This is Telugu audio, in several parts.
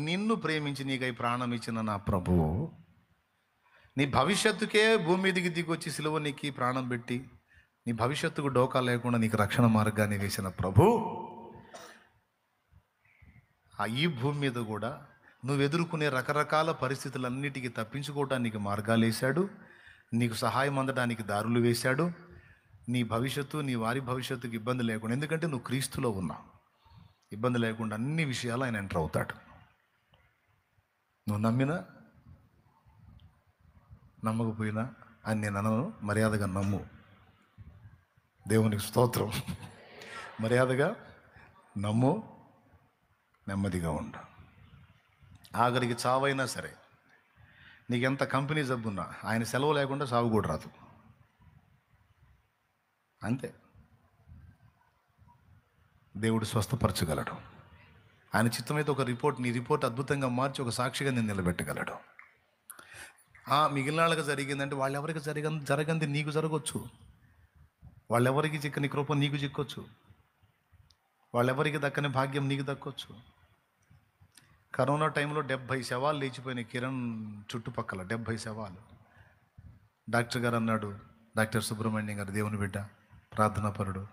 నిన్ను ప్రేమించి నీకై ప్రాణం ఇచ్చిన నా ప్రభువు నీ భవిష్యత్తుకే భూమి మీదికి దిగొచ్చి సిలువ నీకి ప్రాణం పెట్టి నీ భవిష్యత్తుకు డోకా లేకుండా నీకు రక్షణ మార్గాన్ని వేసిన ప్రభు ఈ భూమి మీద కూడా నువ్వు ఎదుర్కొనే రకరకాల పరిస్థితులన్నిటికీ తప్పించుకోవటానికి మార్గాలు వేశాడు, నీకు సహాయం అందడానికి దారులు వేశాడు. నీ భవిష్యత్తు నీ వారి భవిష్యత్తుకు ఇబ్బంది లేకుండా, ఎందుకంటే నువ్వు క్రీస్తులో ఉన్నావు, ఇబ్బంది లేకుండా అన్ని విషయాలు ఆయన ఎంటర్ అవుతాడు. నువ్వు నమ్మినా నమ్మకపోయినా అని నేను అనను, మర్యాదగా నమ్ము. దేవునికి స్తోత్రం. మర్యాదగా నమ్ము, నెమ్మదిగా ఉండు. ఆఖరికి చావైనా సరే, నీకెంత కంపెనీ జబ్బున్నా ఆయన సెలవు లేకుండా సాగు కూడా రాదు. అంతే. దేవుడు స్వస్థపరచగలడు. ఆయన చిత్తమైతే ఒక రిపోర్ట్, నీ రిపోర్ట్ అద్భుతంగా మార్చి ఒక సాక్షిగా నేను నిలబెట్టగలడు. మిగిలిన వాళ్ళకి జరిగిందంటే వాళ్ళెవరికి జరగంది నీకు జరగవచ్చు. వాళ్ళెవరికి చిక్కని కృప నీకు చిక్కొచ్చు. వాళ్ళెవరికి దక్కని భాగ్యం నీకు దక్కొచ్చు. కరోనా టైంలో 70 శవాలు లేచిపోయినాయి కిరణ్ చుట్టుపక్కల, 70 శవాలు. డాక్టర్ గారు అన్నాడు, డాక్టర్ సుబ్రహ్మణ్యం గారు, దేవుని బిడ్డ, ప్రార్థనాపరుడు,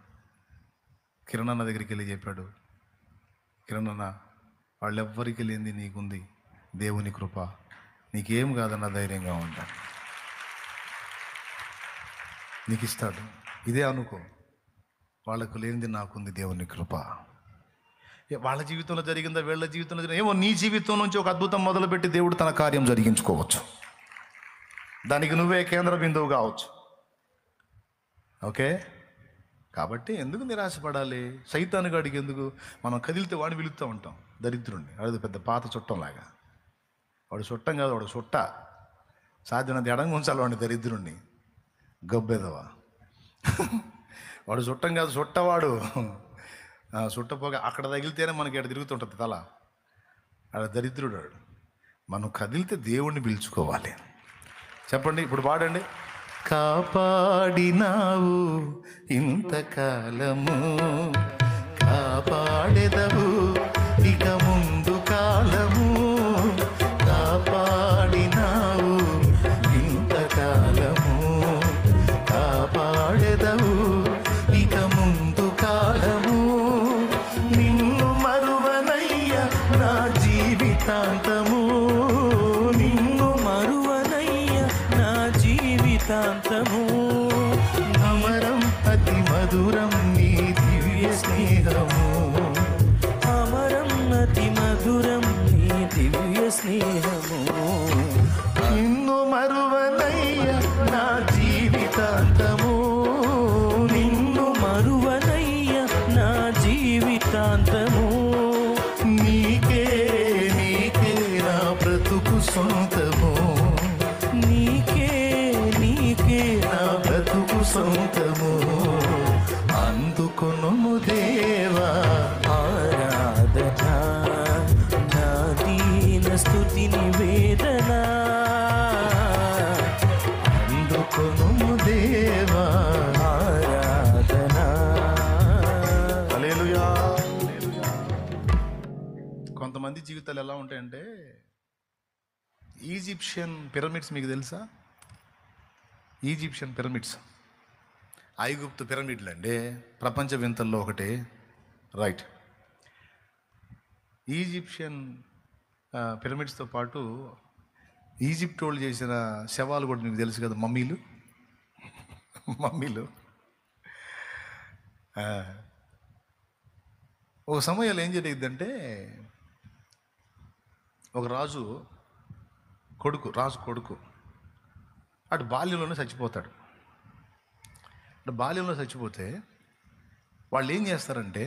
కిరణ్ అన్న దగ్గరికి వెళ్ళి చెప్పాడు, కిరణ్ అన్న వాళ్ళెవ్వరికి లేనిది నీకుంది, దేవుని కృప, నీకేం కాదన్న ధైర్యంగా ఉంటా, నీకు ఇస్తాడు. ఇదే అనుకో, వాళ్ళకు లేనిది నాకుంది దేవుని కృప. వాళ్ళ జీవితంలో జరిగిందా, వీళ్ళ జీవితంలో జరిగిందా, ఏమో నీ జీవితం నుంచి ఒక అద్భుతం మొదలుపెట్టి దేవుడు తన కార్యం జరిగించుకోవచ్చు. దానికి నువ్వే కేంద్ర బిందువు కావచ్చు. ఓకే, కాబట్టి ఎందుకు నిరాశపడాలి? సైతాను గాడికి ఎందుకు? మనం కదిలితే వాడిని పిలుస్తూ ఉంటాం, దరిద్రుడిని. అది పెద్ద పాత చుట్టంలాగా. వాడు చుట్టం కాదు, వాడు చుట్ట. సాధ్యమైనంత ఎడంగా ఉంచాలి వాడిని, దరిద్రుడిని, గబ్బెదవా. వాడు చుట్టం కాదు, చుట్టవాడు. చుట్టపోగా అక్కడ తగిలితేనే మనకి ఎక్కడ తిరుగుతుంటుంది తల. ఆడ దరిద్రుడు వాడు. మనం కదిలితే దేవుణ్ణి పిలుచుకోవాలి. చెప్పండి, ఇప్పుడు పాడండి. కాపాడినావు ఇంతకాలము, కాపాడెదవు ఇక ముందు కాలము. కాపాడినావు ఇంతకాలము, కాపాడెదవు ఇక ముందు కాలము. నిన్ను మరువనయ్య నా జీవితాంతము, నిన్ను మరువనయ్య నా జీవితాంతము. అమరం అతి మధురం నీ దివ్య స్నేహము, అమరం అతి మధురం నీ దివ్య స్నేహము. నిన్ను మరువనయ్య నా జీవితాంతము, నిన్ను మరువనయ్య నా జీవితాంతము. నీకే నీకే నా బ్రతుకు సొంతము, నీకే నీకే నా బ్రతుకు సొంతము. అందుకొనుము దేవా ఆరాధన, నా దీన స్తుతి నివేదన. అందుకొనుము దేవా ఆరాధన. హల్లెలూయా. కొంతమంది జీవితాలు ఎలా ఉంటాయంటే, ఈజిప్షియన్ పిరమిడ్స్ మీకు తెలుసా? ఈజిప్షియన్ పిరమిడ్స్, ఐగుప్తు పిరమిడ్లు అండి, ప్రపంచ వింతల్లో ఒకటి. రైట్. ఈజిప్షియన్ పిరమిడ్స్తో పాటు ఈజిప్ట్ వాళ్ళు చేసిన శవాలు కూడా మీకు తెలుసు కదా, మమ్మీలు. మమ్మీలు ఒక సమయంలో ఏం జరిగిందంటే, ఒక రాజు కొడుకు అటు బాల్యంలోనే చచ్చిపోతాడు. అటు బాల్యంలో చచ్చిపోతే వాళ్ళు ఏం చేస్తారంటే,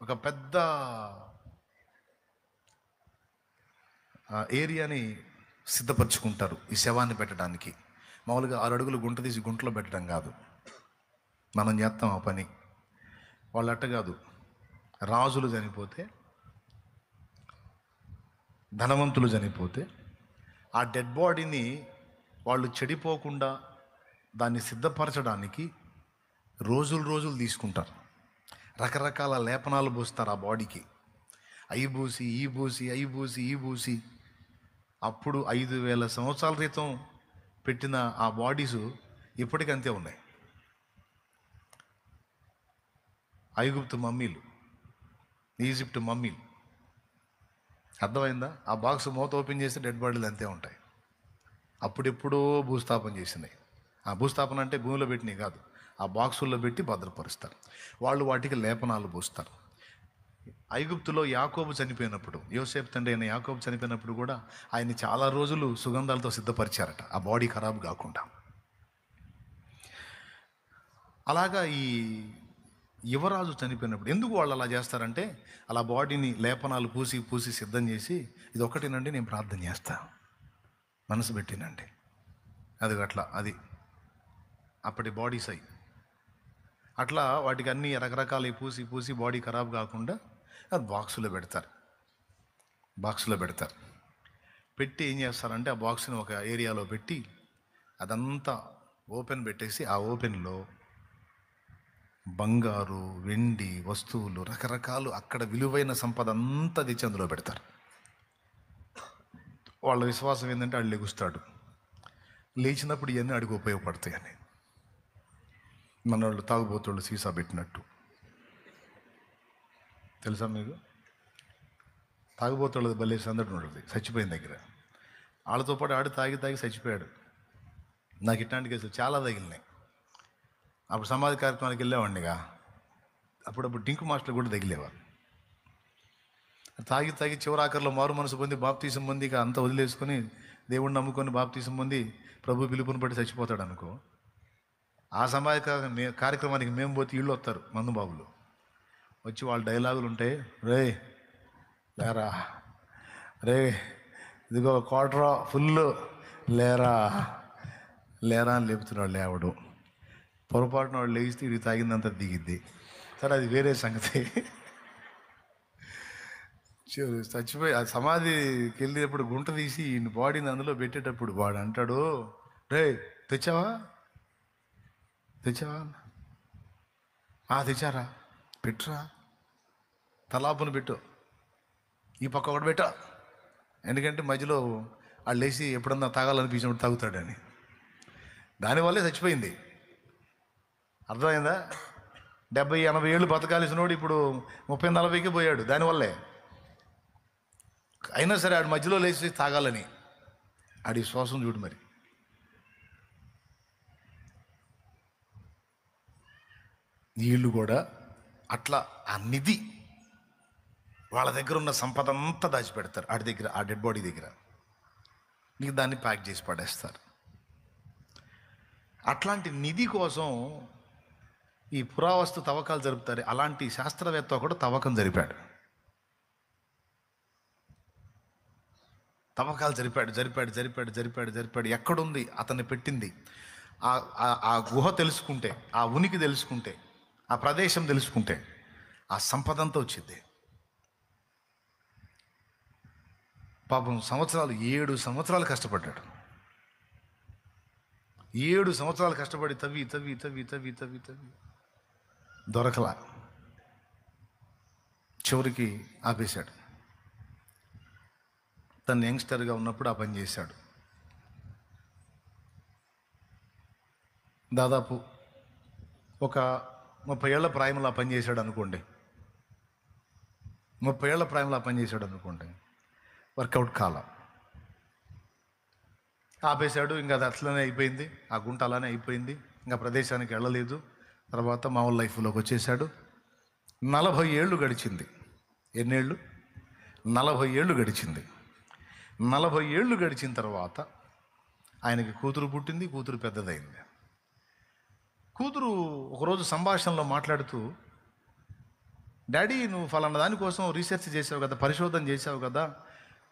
ఒక పెద్ద ఏరియాని సిద్ధపరచుకుంటారు ఈ శవాన్ని పెట్టడానికి. మామూలుగా 6 అడుగులు గుంట తీసి గుంటలో పెట్టడం కాదు, మనం చేస్తాం ఆ పని. వాళ్ళు అట్ట కాదు. రాజులు చనిపోతే, ధనవంతులు చనిపోతే ఆ డెడ్ బాడీని వాళ్ళు చెడిపోకుండా దాన్ని సిద్ధపరచడానికి రోజులు తీసుకుంటారు. రకరకాల లేపనాలు పోస్తారు ఆ బాడీకి. అయి బూసి ఈ బూసి అయి బూసి ఈ బూసి అప్పుడు 5,000 సంవత్సరాల క్రితం పెట్టిన ఆ బాడీసు ఇప్పటికంతే ఉన్నాయి. ఐగుప్తు మమ్మీలు, ఈజిప్ట్ మమ్మీలు. అర్థమైందా? ఆ బాక్స్ మూత ఓపెన్ చేస్తే డెడ్ బాడీలు అంతే ఉంటాయి. అప్పుడెప్పుడో భూస్థాపన చేసినాయి. ఆ భూస్థాపన అంటే భూమిలో పెట్టినవి కాదు, ఆ బాక్సుల్లో పెట్టి భద్రపరుస్తారు. వాళ్ళు వాటికి లేపనాలు పూస్తారు. ఐగుప్తులో యాకోబు చనిపోయినప్పుడు, యోసేపు తండ్రి అయిన యాకోబు చనిపోయినప్పుడు కూడా ఆయన్ని చాలా రోజులు సుగంధాలతో సిద్ధపరిచారట, ఆ బాడీ ఖరాబ్ కాకుండా. అలాగా ఈ యువరాజు చనిపోయినప్పుడు ఎందుకు వాళ్ళు అలా చేస్తారంటే, అలా బాడీని లేపనాలు పూసి పూసి సిద్ధం చేసి, ఇది ఒకటేనండి నేను ప్రార్థన చేస్తా, మనసు పెట్టినండి, అది అట్లా, అది అప్పటి బాడీస్ అయి అట్లా వాటికి అన్ని రకరకాల పూసి పూసి బాడీ ఖరాబ్ కాకుండా అది బాక్సులో పెడతారు. పెట్టి ఏం చేస్తారంటే, ఆ బాక్స్ని ఒక ఏరియాలో పెట్టి అదంతా ఓపెన్ పెట్టేసి, ఆ ఓపెన్లో బంగారు, వెండి వస్తువులు, రకరకాలు అక్కడ విలువైన సంపద అంతా తెచ్చి అందులో పెడతారు. వాళ్ళ విశ్వాసం ఏంటంటే వాళ్ళు లెగుస్తాడు, లేచినప్పుడు ఇవన్నీ అడిగి ఉపయోగపడతాయని. మన వాళ్ళు తాగుబోతుళ్ళు సీసా పెట్టినట్టు, తెలుసా మీకు? తాగుబోతుళ్ళది భలే సందడి ఉంటుంది చచ్చిపోయిన దగ్గర. వాళ్ళతో పాటు ఆడు తాగి తాగి చచ్చిపోయాడు. నాకు ఇట్లాంటి కేసులు చాలా తగిలినాయి. అప్పుడు సమాధి కార్యక్రమానికి వెళ్ళేవాడినిగా, అప్పుడప్పుడు డింకు మాస్టర్ కూడా తగిలేవారు. తాగి తాగి చివరాఖరిలో మారు మనసు పొంది బాప్తీసం పొంది ఇక అంతా వదిలేసుకొని దేవుడిని నమ్ముకొని బాప్తీసం పొంది ప్రభు పిలుపుని బట్టి చచ్చిపోతాడు అనుకో. ఆ సమాధి కార్యక్రమానికి మేము పోతే ఇళ్ళు వస్తారు మందుబాబులు, వచ్చి వాళ్ళ డైలాగులు ఉంటాయి. రే లేరా, రే ఇదిగో క్వార్టర్ ఫుల్, లేరా లేరా అని లేపుతున్నాడు. లేవడు పొరపాటున వాడు లేస్తే ఇది తాగిందంతా దిగిద్ది. సరే, అది వేరే సంగతి. చచ్చిపోయి ఆ సమాధికి వెళ్ళేటప్పుడు గుంట తీసి బాడీని అందులో పెట్టేటప్పుడు వాడు అంటాడు, రే తెచ్చావా తెచ్చారా, పెట్టురా, తలాపును పెట్టు, ఈ పక్క ఒకటి పెట్టు, ఎందుకంటే మధ్యలో వాళ్ళు లేచి ఎప్పుడన్నా తాగాలనిపించినప్పుడు తాగుతాడని. దానివల్లే చచ్చిపోయింది. అర్థమైందా? 70-80 ఏళ్ళు బతకాల్సినోడు ఇప్పుడు 30-40కి పోయాడు దానివల్లే. అయినా సరే ఆడు మధ్యలో లేచి తాగాలని, ఆడి శ్వాసం చూడు. మరి వీళ్ళు కూడా అట్లా ఆ నిధి, వాళ్ళ దగ్గర ఉన్న సంపద అంతా దాచిపెడతారు ఆడి దగ్గర, ఆ డెడ్ బాడీ దగ్గర. నీకు దాన్ని ప్యాక్ చేసి పడేస్తారు. అట్లాంటి నిధి కోసం ఈ పురావస్తు తవ్వకాలు జరుపుతారు. అలాంటి శాస్త్రవేత్త కూడా తవ్వకం జరిపాడు. జరిపాడు. ఎక్కడుంది అతన్ని పెట్టింది? ఆ గుహ తెలుసుకుంటే, ఆ ఉనికి తెలుసుకుంటే, ఆ ప్రదేశం తెలుసుకుంటే ఆ సంపద అంతా వచ్చింది. పాపం 7 సంవత్సరాలు కష్టపడ్డాడు. 7 సంవత్సరాలు కష్టపడి తవ్వి దొరకలా. చివరికి ఆపేశాడు. తను యంగ్స్టర్గా ఉన్నప్పుడు ఆ పని చేశాడు. దాదాపు ఒక 30 ఏళ్ల ప్రాయంలో ఆ పని చేశాడు అనుకోండి. 30 ఏళ్ల ప్రాయంలో ఆ పని చేశాడు అనుకోండి. వర్కౌట్ కాల, ఆపేశాడు. ఇంకా అది అట్లనే అయిపోయింది, ఆ గుంట అలానే అయిపోయింది. ఇంకా ప్రదేశానికి వెళ్ళలేదు. తర్వాత మామూలు లైఫ్లోకి వచ్చేసాడు. 40 ఏళ్ళు గడిచింది. ఎన్నేళ్ళు? 40 ఏళ్ళు గడిచింది. 40 ఏళ్ళు గడిచిన తర్వాత ఆయనకి కూతురు పుట్టింది. కూతురు పెద్దదైంది. కూతురు ఒకరోజు సంభాషణలో మాట్లాడుతూ, డాడీ నువ్వు ఫలానా దానికోసం రీసెర్చ్ చేసావు కదా, పరిశోధన చేసావు కదా,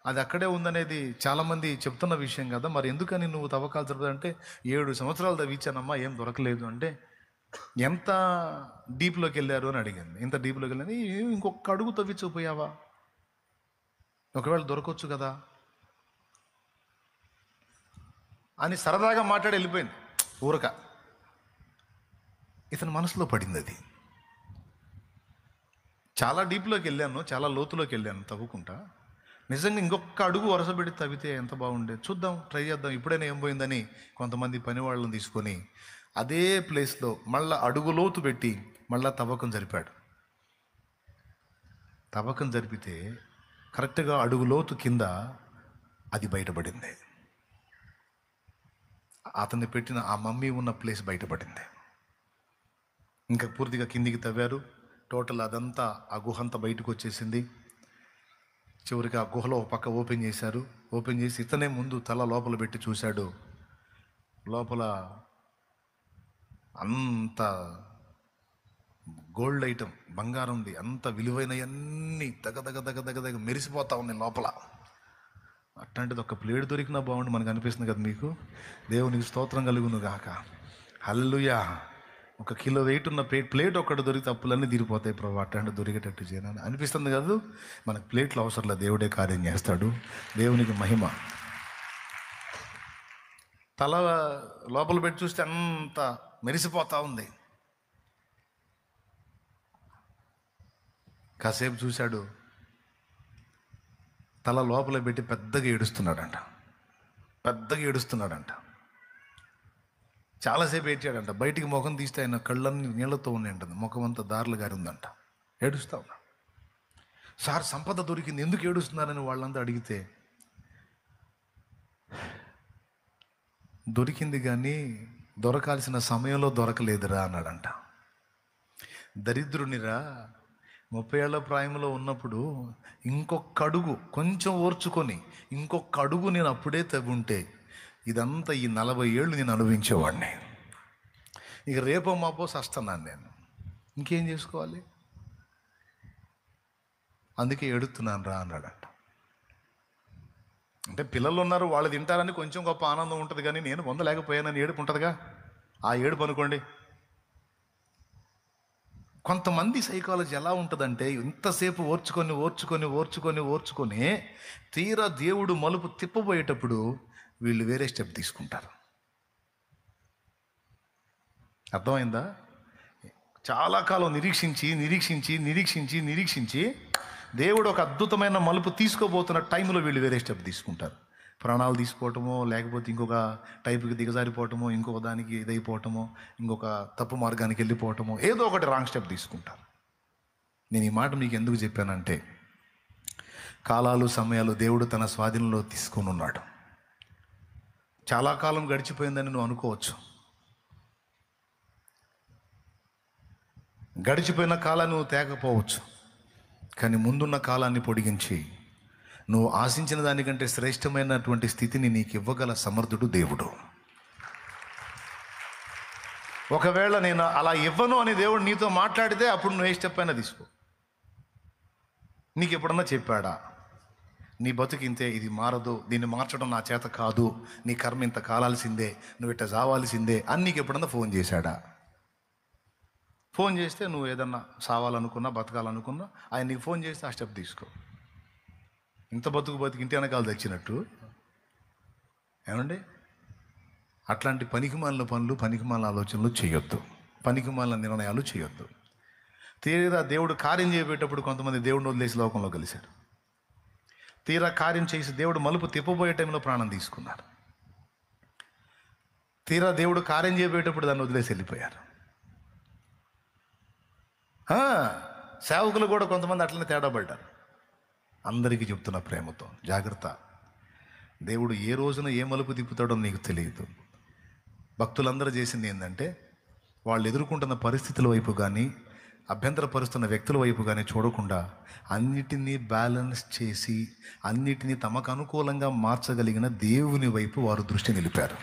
అది అక్కడే ఉందనేది చాలామంది చెప్తున్న విషయం కదా, మరి ఎందుకని నువ్వు తవ్వకాలు జరుపుతుందంటే 7 సంవత్సరాలు తవ్వించానమ్మా, ఏం దొరకలేదు అంటే, ఎంత డీప్లోకి వెళ్ళారు అని అడిగింది. ఇంత డీప్లోకి వెళ్ళని, ఇంకొక అడుగు తవ్వించకపోయావా, ఒకవేళ దొరకవచ్చు కదా అని సరదాగా మాట్లాడి వెళ్ళిపోయింది ఊరక. ఇతని మనసులో పడింది అది. చాలా డీప్లోకి వెళ్ళాను, చాలా లోతులోకి వెళ్ళాను తవ్వుకుంటా. నిజంగా ఇంకొక అడుగు వరుస పెట్టి తవ్వితే ఎంత బాగుండేది. చూద్దాం, ట్రై చేద్దాం. ఇప్పుడైనా ఏం పోయిందని కొంతమంది పని వాళ్ళని తీసుకొని అదే ప్లేస్లో మళ్ళీ అడుగు లోతు పెట్టి మళ్ళీ తవ్వకం జరిపాడు. తవ్వకం జరిపితే కరెక్ట్గా అడుగు లోతు కింద అది బయటపడింది. అతన్ని పెట్టిన ఆ మమ్మీ ఉన్న ప్లేస్ బయటపడింది. ఇంకా పూర్తిగా కిందికి తవ్వారు. టోటల్ అదంతా ఆ గుహ అంతా బయటకు వచ్చేసింది. చివరికి ఆ గుహలో ఒక పక్క ఓపెన్ చేశారు. ఓపెన్ చేసి ఇతనే ముందు తల లోపల పెట్టి చూశాడు. లోపల అంత గోల్డ్ ఐటమ్, బంగారం ఉంది. అంత విలువైనవన్నీ దగ దగ దగ దగ దగ మెరిసిపోతా ఉన్నాయి లోపల. అట్లాంటిది ఒక ప్లేట్ దొరికినా బాగుండి మనకు అనిపిస్తుంది కదా. మీకు దేవునికి స్తోత్రం కలుగును గాక. హల్లెలూయా. 1 కిలో వెయిట్ ఉన్న ప్లేట్ ఒక్కటి దొరికితే అప్పులన్నీ తీరిపోతాయి ప్రభు. అట్లాంటి దొరికేటట్టు చేయనని అనిపిస్తుంది కాదు. మనకు ప్లేట్లు అవసరంలా, దేవుడే కార్యం చేస్తాడు. దేవునికి మహిమ. తల లోపల పెట్టి చూస్తే అంత మెరిసిపోతా ఉంది. కాసేపు చూశాడు. తల లోపల పెట్టి పెద్దగా ఏడుస్తున్నాడంట. చాలాసేపు ఏడ్చాడంట. బయటికి ముఖం తీస్తే ఆయన కళ్ళన్నీ నీళ్లతో ఉన్నాయంట. ముఖం అంతా దారులు గారి ఉందంట. ఏడుస్తా ఉన్నాడు. సార్ సంపద దొరికింది, ఎందుకు ఏడుస్తున్నారని వాళ్ళంతా అడిగితే, దొరికింది కానీ దొరకాల్సిన సమయంలో దొరకలేదురా అన్నాడంట. దరిద్రునిరా, 30 ఏళ్ల ప్రాయంలో ఉన్నప్పుడు ఇంకొక అడుగు కొంచెం ఓర్చుకొని ఇంకొక అడుగు నేను అప్పుడే తవ్వుంటే ఇదంతా ఈ 40 ఏళ్ళు నేను అనుభవించేవాడిని. ఇక రేపో మాపో సస్తున్నాను నేను, ఇంకేం చేసుకోవాలి, అందుకే ఏడుతున్నాను రా అన్నాడంట. అంటే పిల్లలు ఉన్నారు, వాళ్ళు తింటారని కొంచెం గొప్ప ఆనందం ఉంటుంది, కానీ నేను పొందలేకపోయానని ఏడుపు ఉంటుందిగా. ఆ ఏడుపు అనుకోండి. కొంతమంది సైకాలజీ ఎలా ఉంటుందంటే, ఇంతసేపు ఓర్చుకొని తీరా దేవుడు మలుపు తిప్పబోయేటప్పుడు వీళ్ళు వేరే స్టెప్ తీసుకుంటారు. అర్థమైందా? చాలా కాలం నిరీక్షించి దేవుడు ఒక అద్భుతమైన మలుపు తీసుకోబోతున్న టైంలో వీళ్ళు వేరే స్టెప్ తీసుకుంటారు. ప్రాణాలు తీసుకోవటమో, లేకపోతే ఇంకొక టైపుకి దిగజారిపోవటమో, ఇంకొక దానికి ఇదైపోవటమో, ఇంకొక తప్పు మార్గానికి వెళ్ళిపోవటమో, ఏదో ఒకటి రాంగ్ స్టెప్ తీసుకుంటారు. నేను ఈ మాట మీకు ఎందుకు చెప్పానంటే, కాలాలు సమయాలు దేవుడు తన స్వాధీనంలో తీసుకొని ఉన్నాడు. చాలా కాలం గడిచిపోయిందని నువ్వు అనుకోవచ్చు. గడిచిపోయిన కాలాన్ని నువ్వు తేకపోవచ్చు, కానీ ముందున్న కాలాన్ని పొడిగించి నువ్వు ఆశించిన దానికంటే శ్రేష్టమైనటువంటి స్థితిని నీకు ఇవ్వగల సమర్థుడు దేవుడు. ఒకవేళ నేను అలా ఇవ్వను అని దేవుడు నీతో మాట్లాడితే అప్పుడు నువ్వు ఏ స్టెప్ అయినా తీసుకో. నీకు ఎప్పుడన్నా చెప్పాడా, నీ బతుకింతే, ఇది మారదు, దీన్ని మార్చడం నా చేత కాదు, నీ కర్మ ఇంత కాలాల్సిందే, నువ్వు ఇట్ట చావాల్సిందే అని నీకు ఎప్పుడన్నా ఫోన్ చేశాడా? ఫోన్ చేస్తే నువ్వు ఏదన్నా సావాలనుకున్నా, బతకాలనుకున్నా, ఆయన నీకు ఫోన్ చేస్తే ఆ స్టెప్ తీసుకో. ఇంత బతుకు ఇంటి వెనకాల తెచ్చినట్టు ఏమండి? అట్లాంటి పనికిమాలిన పనులు, పనికిమాలిన ఆలోచనలు చేయొద్దు, పనికిమాలిన నిర్ణయాలు చేయొద్దు. తీరా దేవుడు కార్యం చేయబోయేటప్పుడు కొంతమంది దేవుడిని వదిలేసి లోకంలో కలిశారు. తీరా కార్యం చేసి దేవుడు మలుపు తిప్పబోయే టైంలో ప్రాణం తీసుకున్నారు. తీరా దేవుడు కార్యం చేయబోయేటప్పుడు దాన్ని వదిలేసి వెళ్ళిపోయారు. సేవకులు కూడా కొంతమంది అట్లనే తేడా పడ్డారు. అందరికీ చెప్తున్న ప్రేమతో, జాగ్రత్త. దేవుడు ఏ రోజున ఏ మలుపు తిప్పుతాడో నీకు తెలియదు. భక్తులందరూ చేసింది ఏంటంటే, వాళ్ళు ఎదుర్కొంటున్న పరిస్థితుల వైపు కానీ, అభ్యంతరపరుస్తున్న వ్యక్తుల వైపు కానీ చూడకుండా అన్నిటినీ బ్యాలెన్స్ చేసి అన్నిటినీ తమకు అనుకూలంగా మార్చగలిగిన దేవుని వైపు వారు దృష్టి నిలిపారు.